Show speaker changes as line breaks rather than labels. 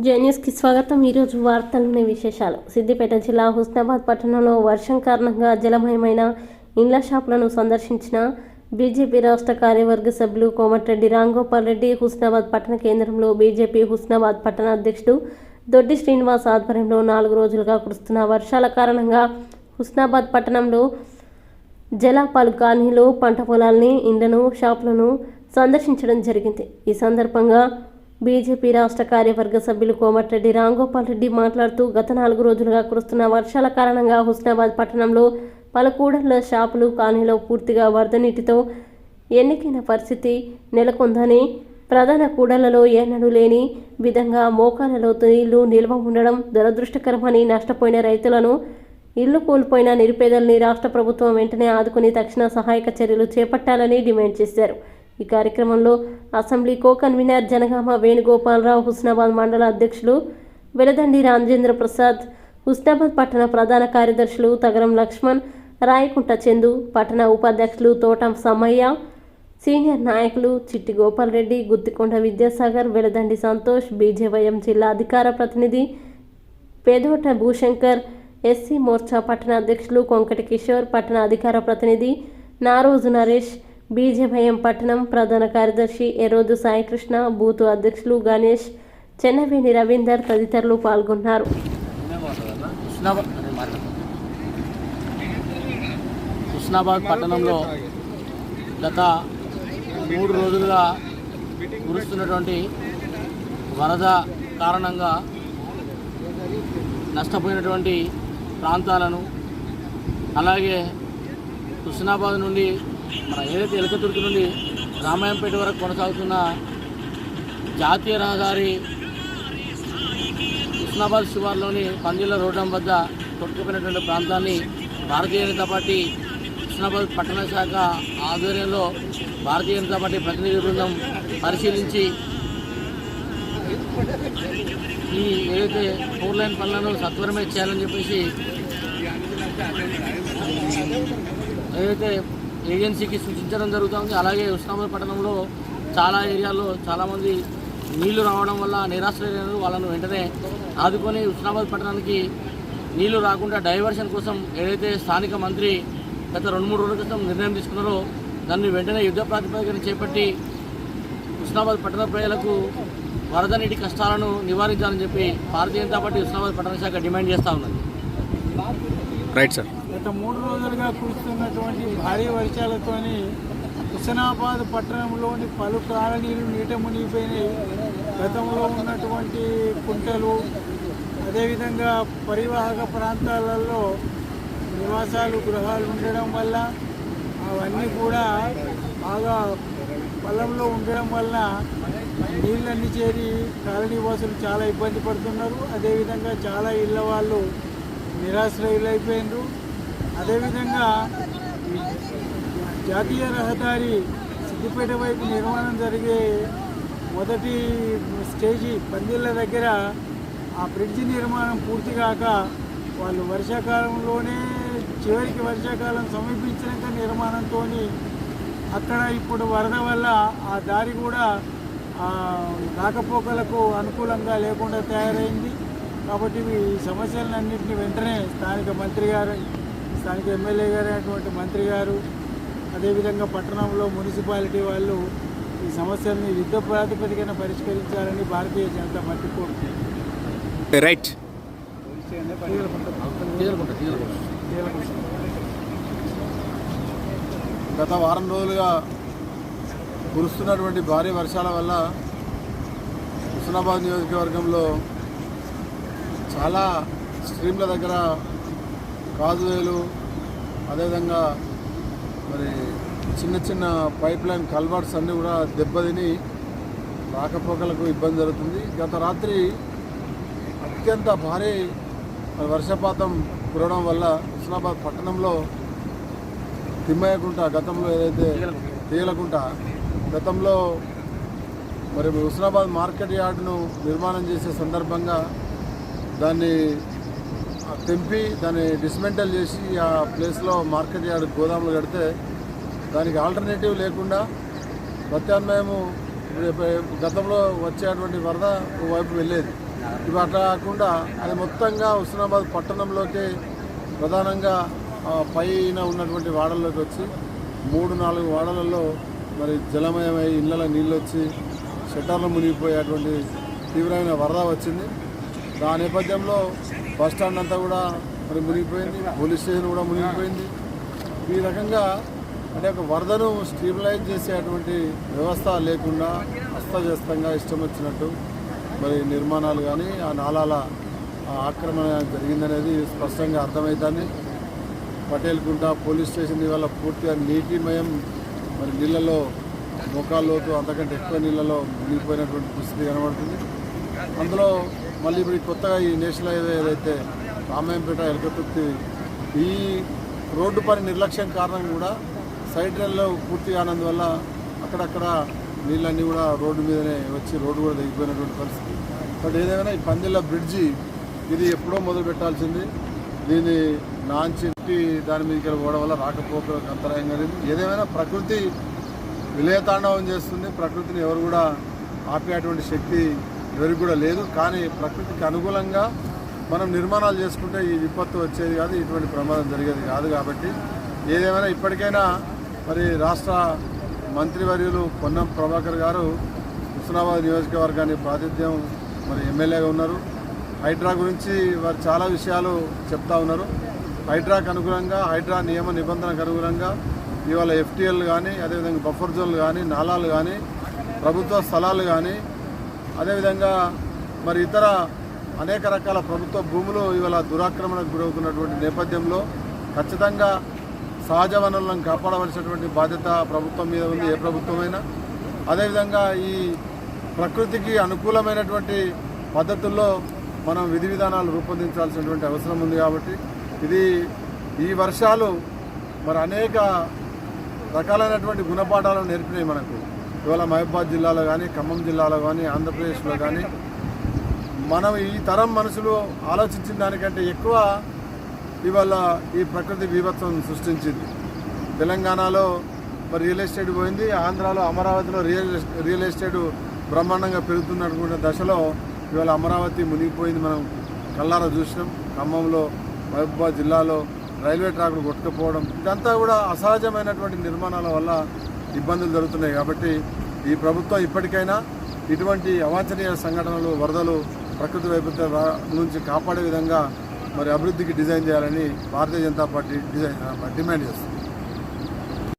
జేన్యూస్కి స్వాగతం. ఈరోజు వార్తల్లోని విశేషాలు. సిద్దిపేట జిల్లా హుస్నాబాద్ పట్టణంలో వర్షం కారణంగా జలమయమైన ఇండ్ల షాపులను సందర్శించిన బీజేపీ రాష్ట్ర కార్యవర్గ సభ్యులు కోమటిరెడ్డి రాంగోపాల్ రెడ్డి. హుస్నాబాద్ పట్టణ కేంద్రంలో బీజేపీ హుస్నాబాద్ పట్టణ అధ్యక్షుడు దొడ్డి శ్రీనివాస్ ఆధ్వర్యంలో 4 రోజులుగా కురుస్తున్న వర్షాల కారణంగా హుస్నాబాద్ పట్టణంలో పలు కాలనీలు, పంట పొలాల్ని, ఇండ్లను, షాపులను సందర్శించడం జరిగింది. ఈ సందర్భంగా బీజేపీ రాష్ట్ర కార్యవర్గ సభ్యులు కోమటిరెడ్డి రాంగోపాల్ రెడ్డి మాట్లాడుతూ, గత 4 రోజులుగా కురుస్తున్న వర్షాల కారణంగా హుస్నాబాద్ పట్టణంలో పలు కూడళ్ల, షాపులు, కాలనీలో పూర్తిగా వరద నీటితో ఎన్నికైన పరిస్థితి నెలకొందని, ప్రధాన కూడళ్లలో ఎన్నడూ లేని విధంగా మోకాళ్లలో నీళ్లు నిల్వ ఉండడం దురదృష్టకరమని, నష్టపోయిన రైతులను, ఇల్లు కోల్పోయిన నిరుపేదల్ని రాష్ట్ర ప్రభుత్వం వెంటనే ఆదుకుని తక్షణ సహాయక చర్యలు చేపట్టాలని డిమాండ్ చేశారు. ఈ కార్యక్రమంలో assembly co convener Janagama Venugopalarao, Husnabad మండల అధ్యక్షులు వెలదండి రాజేంద్ర ప్రసాద్, హుస్నాబాద్ పట్టణ ప్రధాన కార్యదర్శులు తగరం లక్ష్మణ్, రాయకుంట చందు, పట్టణ ఉపాధ్యక్షులు తోటం సమ్మయ్య, సీనియర్ నాయకులు చిట్టి గోపాల్ రెడ్డి, గుత్తికొండ విద్యాసాగర్, వెలదండి సంతోష్, బీజేవైఎం జిల్లా అధికార ప్రతినిధి పేదోట భూశంకర్, ఎస్సీ మోర్చా పట్టణ అధ్యక్షులు కొంకటి కిషోర్, పట్టణ అధికార ప్రతినిధి నారోజు నరేష్, బీజేవైఎం పట్టణం ప్రధాన కార్యదర్శి ఎరోదు సాయికృష్ణ, బూతు అధ్యక్షులు గణేష్, చెన్నవేణి రవీందర్ తదితరులు పాల్గొన్నారు.
హుస్నాబాద్ పట్టణంలో గత 3 రోజులుగా కురుస్తున్నటువంటి వరద కారణంగా నష్టపోయినటువంటి ప్రాంతాలను, అలాగే హుస్నాబాద్ నుండి ఏదైతే ఎలకతుర్తి నుండి రామాయంపేట వరకు కొనసాగుతున్న జాతీయ రహదారి హుస్నాబాద్ శివార్లోని పందిళ్ళ రోడ్డం వద్ద కొట్టుకుపోయినటువంటి ప్రాంతాన్ని భారతీయ జనతా పార్టీ హుస్నాబాద్ పట్టణ శాఖ ఆధ్వర్యంలో భారతీయ జనతా పార్టీ ప్రతినిధి బృందం పరిశీలించి ఈ ఏదైతే 4 లైన్ పనులను సత్వరమే చేయాలని చెప్పేసి ఏదైతే ఏజెన్సీకి సూచించడం జరుగుతుంది. అలాగే హుస్నాబాద్ పట్టణంలో చాలా ఏరియాల్లో చాలామంది నీళ్లు రావడం వల్ల నిరాశ్రయులు, వాళ్ళను వెంటనే ఆదుకొని హుస్నాబాద్ పట్టణానికి నీళ్లు రాకుండా డైవర్షన్ కోసం ఏదైతే స్థానిక మంత్రి గత 2-3 రోజుల క్రితం నిర్ణయం తీసుకున్నారో దాన్ని వెంటనే యుద్ధ ప్రాతిపదికన చేపట్టి హుస్నాబాద్ పట్టణ ప్రజలకు వరద నీటి కష్టాలను నివారించాలని చెప్పి భారతీయ జనతా పార్టీ హుస్నాబాద్ పట్టణ శాఖ డిమాండ్ చేస్తూ ఉన్నది.
Right sir.
గత 3 రోజులుగా కురుస్తున్నటువంటి భారీ వర్షాలతోని హుస్నాబాద్ పట్టణంలోని పలు కాలనీలు నీట మునిగిపోయినాయి. గతంలో ఉన్నటువంటి కుంటలు, అదేవిధంగా పరివాహక ప్రాంతాలలో నివాసాలు, గృహాలు ఉండడం వల్ల అవన్నీ కూడా బాగా పొలంలో ఉండడం వల్ల నీళ్ళన్నీ చేరి కాలనీ వాసులు చాలా ఇబ్బంది పడుతున్నారు. అదేవిధంగా చాలా ఇళ్ళ వాళ్ళు నిరాశ్రయులైపోయినారు. అదేవిధంగా జాతీయ రహదారి సిద్దిపేట వైపు నిర్మాణం జరిగే మొదటి స్టేజీ పందిళ్ళ దగ్గర ఆ బ్రిడ్జి నిర్మాణం పూర్తి కాక వాళ్ళు వర్షాకాలంలోనే చివరికి వర్షాకాలం సమీపించినాక నిర్మాణంతో అక్కడ ఇప్పుడు వరద వల్ల ఆ దారి కూడా రాకపోకలకు అనుకూలంగా లేకుండా తయారైంది. కాబట్టి ఈ సమస్యలన్నింటినీ వెంటనే స్థానిక మంత్రి గారు, స్థానిక ఎమ్మెల్యే గారు అయినటువంటి మంత్రి గారు, అదేవిధంగా పట్టణంలో మున్సిపాలిటీ వాళ్ళు ఈ సమస్యల్ని యుద్ధ ప్రాతిపదికన పరిష్కరించాలని భారతీయ జనతా పార్టీ కోరుతుంది.
రైట్.
గత వారం రోజులుగా కురుస్తున్నటువంటి భారీ వర్షాల వల్ల హుస్నాబాద్ నియోజకవర్గంలో చాలా స్ట్రీమ్ల దగ్గర కాజువేలు, అదేవిధంగా మరి చిన్న చిన్న పైప్ లైన్ కల్వర్ట్స్ అన్నీ కూడా దెబ్బతిని రాకపోకలకు ఇబ్బంది జరుగుతుంది. గత రాత్రి అత్యంత భారీ వర్షపాతం కురవడం వల్ల హుస్నాబాద్ పట్టణంలో తిమ్మయ్యకుంట, గతంలో ఏదైతే తీగలకుంట, గతంలో మరి హుస్నాబాద్ మార్కెట్ యార్డును నిర్మాణం చేసే సందర్భంగా దాన్ని తెంపి దాన్ని డిస్మెంటల్ చేసి ఆ ప్లేస్లో మార్కెట్ యార్డ్ గోదాములు కడితే దానికి ఆల్టర్నేటివ్ లేకుండా ప్రత్యామ్నాయము గతంలో వచ్చేటువంటి వరద వైపు వెళ్ళేది. ఇవి అట్లా కాకుండా అది మొత్తంగా హుస్నాబాద్ పట్టణంలోకి ప్రధానంగా పైన ఉన్నటువంటి వాడల్లోకి వచ్చి 3-4 వాడలలో మరి జలమయమై ఇళ్ళ నీళ్ళు వచ్చి షట్టర్లు మునిగిపోయేటువంటి తీవ్రమైన వరద వచ్చింది. ఆ నేపథ్యంలో బస్ స్టాండ్ అంతా కూడా మరి మునిగిపోయింది, పోలీస్ స్టేషన్ కూడా మునిగిపోయింది. ఈ రకంగా అంటే ఒక వరదను స్టెబిలైజ్ చేసేటువంటి వ్యవస్థ లేకుండా అస్తవ్యస్తంగా ఇష్టం వచ్చినట్టు మరి నిర్మాణాలు కానీ ఆ నాలాల ఆక్రమణ జరిగిందనేది స్పష్టంగా అర్థమవుతుంది. పటేల్ కుంట పోలీస్ స్టేషన్ వల్ల పూర్తిగా నీటిమయం, మరి నీళ్ళలో మోకాల్లోతు అంతకంటే ఎక్కువ నీళ్ళలో మునిగిపోయినటువంటి పరిస్థితి కనబడుతుంది. అందులో మళ్ళీ ఇప్పుడు కొత్తగా ఈ నేషనల్ హైవే ఏదైతే రామాయంపేట ఎలకతుర్తి ఈ రోడ్డు పని నిర్లక్ష్యం కారణం కూడా సైడ్ రైల్లో పూర్తి కానందువల్ల అక్కడక్కడ నీళ్ళన్నీ కూడా రోడ్డు మీదనే వచ్చి రోడ్డు కూడా దిగిపోయినటువంటి పరిస్థితి. బట్ ఏదైనా ఈ పందిళ్ళ బ్రిడ్జి ఇది ఎప్పుడో మొదలు పెట్టాల్సింది. దీన్ని నాంచి దాని మీదకి పోవడం వల్ల రాకపోకలకు అంతరాయం కలిగింది. ఏదేమైనా ప్రకృతి విలయతాండవం చేస్తుంది. ప్రకృతిని ఎవరు కూడా ఆపేటువంటి శక్తి ఎవరికి కూడా లేదు. కానీ ప్రకృతికి అనుకూలంగా మనం నిర్మాణాలు చేసుకుంటే ఈ విపత్తు వచ్చేది కాదు, ఇటువంటి ప్రమాదం జరిగేది కాదు. కాబట్టి ఏదేమైనా ఇప్పటికైనా మరి రాష్ట్ర మంత్రివర్యులు పొన్నం ప్రభాకర్ గారు హుస్నాబాద్ నియోజకవర్గాన్ని ప్రాతినిధ్యం మరి ఎమ్మెల్యేగా ఉన్నారు. హైడ్రా గురించి వారు చాలా విషయాలు చెప్తా ఉన్నారు. హైడ్రాకు అనుగుణంగా, హైడ్రా నియమ నిబంధనకు అనుగుణంగా ఇవాళ ఎఫ్టీఎల్ కానీ, అదేవిధంగా బఫర్ జోన్లు కానీ, నాలాలు కానీ, ప్రభుత్వ స్థలాలు కానీ, అదేవిధంగా మరి ఇతర అనేక రకాల ప్రభుత్వ భూములు ఇవాళ దురాక్రమణకు గురవుతున్నటువంటి నేపథ్యంలో ఖచ్చితంగా సహజ వనరులను కాపాడవలసినటువంటి బాధ్యత ప్రభుత్వం మీద ఉంది, ఏ ప్రభుత్వమైనా. అదేవిధంగా ఈ ప్రకృతికి అనుకూలమైనటువంటి పద్ధతుల్లో మనం విధి విధానాలు రూపొందించాల్సినటువంటి అవసరం ఉంది. కాబట్టి ఈ వర్షాలు మరి అనేక రకాలైనటువంటి గుణపాఠాలను నేర్పినాయి మనకు. ఇవాళ మహబూబాద్ జిల్లాలో కానీ, ఖమ్మం జిల్లాలో కానీ, ఆంధ్రప్రదేశ్లో కానీ మనం ఈ తరం మనుషులు ఆలోచించిన దానికంటే ఎక్కువ ఇవాళ ఈ ప్రకృతి బీభత్సం సృష్టించింది. తెలంగాణలో మరి రియల్ ఎస్టేట్ పోయింది, ఆంధ్రాలో అమరావతిలో రియల్ ఎస్టేట్ బ్రహ్మాండంగా పెరుగుతున్నటువంటి దశలో ఇవాళ అమరావతి మునిగిపోయింది. మనం కళ్ళారా చూసినాం. ఖమ్మంలో, మహబూబాద్ జిల్లాలో రైల్వే ట్రాక్లు కొట్టుకుపోవడం, ఇదంతా కూడా అసహజమైనటువంటి నిర్మాణాల వల్ల ఇబ్బందులు జరుగుతున్నాయి. కాబట్టి ఈ ప్రభుత్వం ఇప్పటికైనా ఇటువంటి అవాంఛనీయ సంఘటనలు, వరదలు, ప్రకృతి వైపరీత్యాల నుంచి కాపాడే విధంగా మరి అభివృద్ధికి డిజైన్ చేయాలని భారతీయ జనతా పార్టీ డిమాండ్ చేస్తుంది.